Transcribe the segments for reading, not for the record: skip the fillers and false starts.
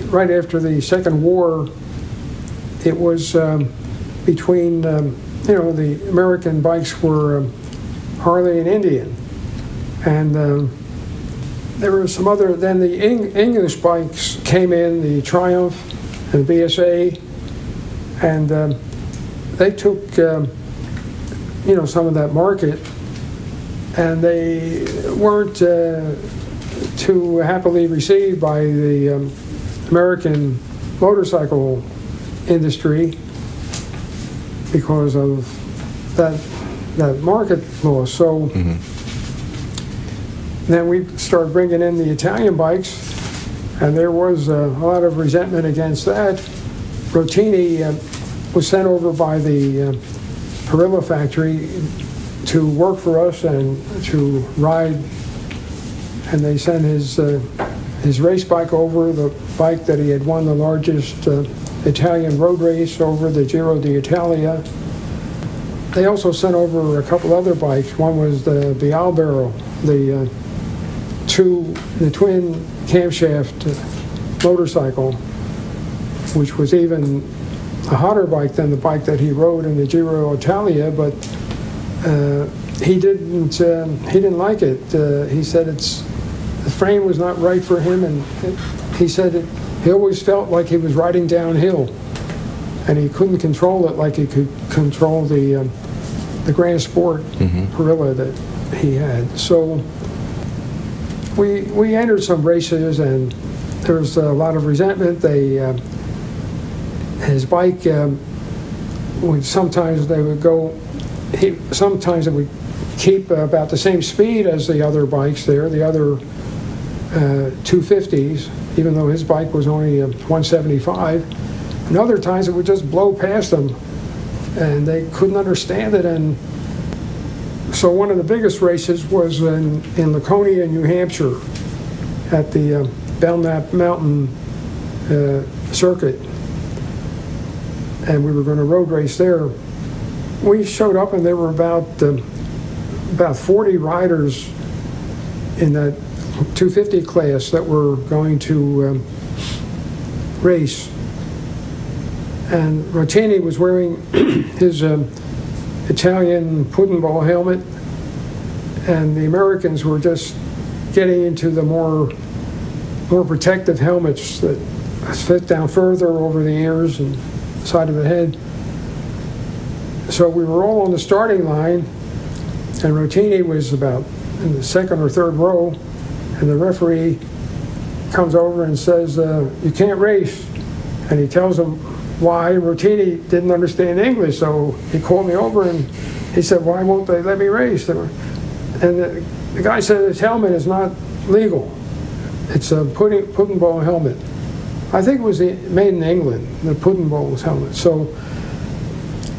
right after the Second War. It was between, the American bikes were Harley and Indian. And there were some other, then the English bikes came in, the Triumph and the BSA, and they took, some of that market, and they weren't too happily received by the American motorcycle industry because of that market loss. So then we started bringing in the Italian bikes, and there was a lot of resentment against that. Rottigni was sent over by the Parilla factory to work for us and to ride, and they sent his race bike over, the bike that he had won the largest Italian road race over, the Giro d'Italia. They also sent over a couple other bikes. One was the Bialbero, the twin camshaft motorcycle, which was even a hotter bike than the bike that he rode in the Giro d'Italia, but he didn't like it. He said the frame was not right for him, and he said he always felt like he was riding downhill, and he couldn't control it like he could control the Grand Sport Parilla that he had. So we entered some races, and there was a lot of resentment. His bike sometimes it would keep about the same speed as the other bikes there, the other 250s, even though his bike was only 175. And other times it would just blow past them, and they couldn't understand it. And so one of the biggest races was in Laconia, New Hampshire, at the Belknap Mountain circuit, and we were going to road race there. We showed up, and there were about 40 riders in that 250 class that were going to race. And Rottigni was wearing his Italian pudding ball helmet, and the Americans were just getting into the more protective helmets that fit down further over the ears and side of the head. So we were all on the starting line, and Rottigni was about in the second or third row, and the referee comes over and says, "You can't race." And he tells him why. Rottigni didn't understand English, so he called me over and he said, "Why won't they let me race?" And the guy said his helmet is not legal. It's a pudding ball helmet. I think it was made in England, the pudding ball's helmet. So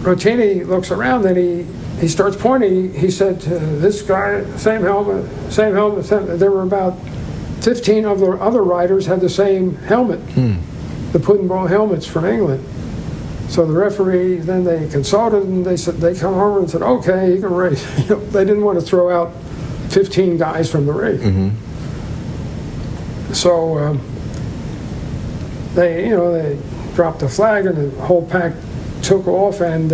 Rottigni looks around, and he starts pointing. He said, "This guy, same helmet, same helmet." There were about 15 of the other riders had the same helmet, the pudding ball helmets from England. So the referee, then they consulted, and they come over and said, "Okay, you can race." They didn't want to throw out 15 guys from the race. So they dropped the flag, and the whole pack took off, and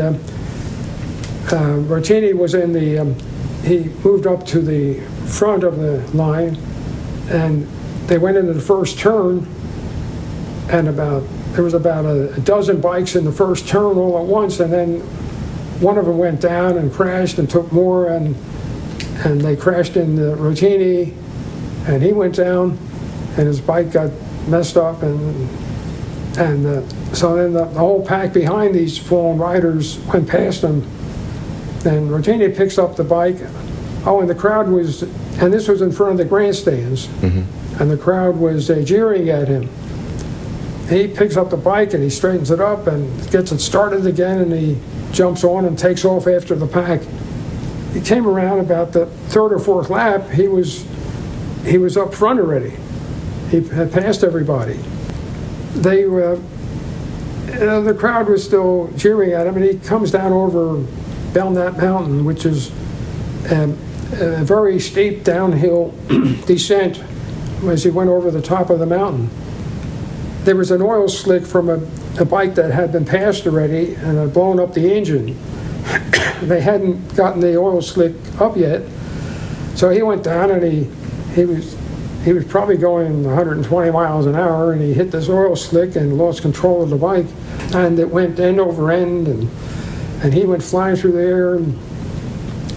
Rottigni was in he moved up to the front of the line, and they went into the first turn, and there was about a dozen bikes in the first turn all at once, and then one of them went down and crashed and took more, and they crashed into Rottigni, and he went down, and his bike got messed up, and so then the whole pack behind these fallen riders went past him. And Rottigni picks up the bike. Oh, and the crowd was, and this was in front of the grandstands, and the crowd was jeering at him. He picks up the bike, and he straightens it up and gets it started again, and he jumps on and takes off after the pack. He came around about the third or fourth lap. He was up front already. He had passed everybody. The crowd was still cheering at him, and he comes down over Belknap Mountain, which is a very steep downhill descent as he went over the top of the mountain. there was an oil slick from a bike that had been passed already and had blown up the engine. They hadn't gotten the oil slick up yet, so he went down and he was probably going 120 miles an hour, and he hit this oil slick and lost control of the bike, and it went end over end, and he went flying through the air, and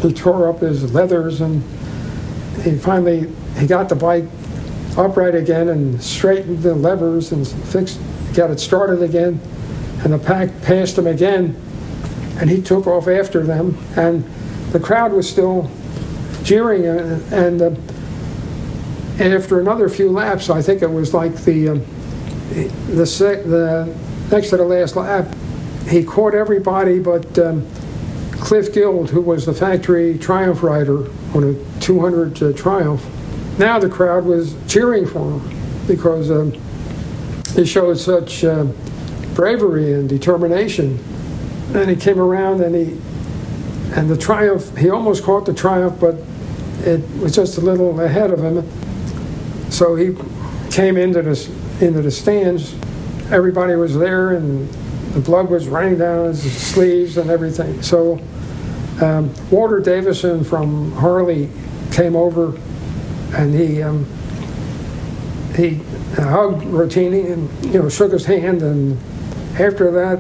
he tore up his leathers, and he got the bike upright again and straightened the levers and got it started again, and the pack passed him again, and he took off after them, and the crowd was still jeering, and after another few laps, I think it was like the next to the last lap, he caught everybody but Cliff Guild, who was the factory Triumph rider on a 200 Triumph. Now the crowd was cheering for him because he showed such bravery and determination. And he came around and the Triumph, he almost caught the Triumph, but it was just a little ahead of him. So he came into the stands. Everybody was there, and the blood was running down his sleeves and everything. So Walter Davison from Harley came over, and he hugged Rottigni and shook his hand. And after that,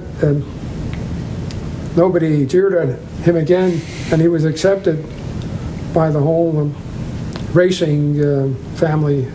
nobody jeered at him again, and he was accepted by the whole racing family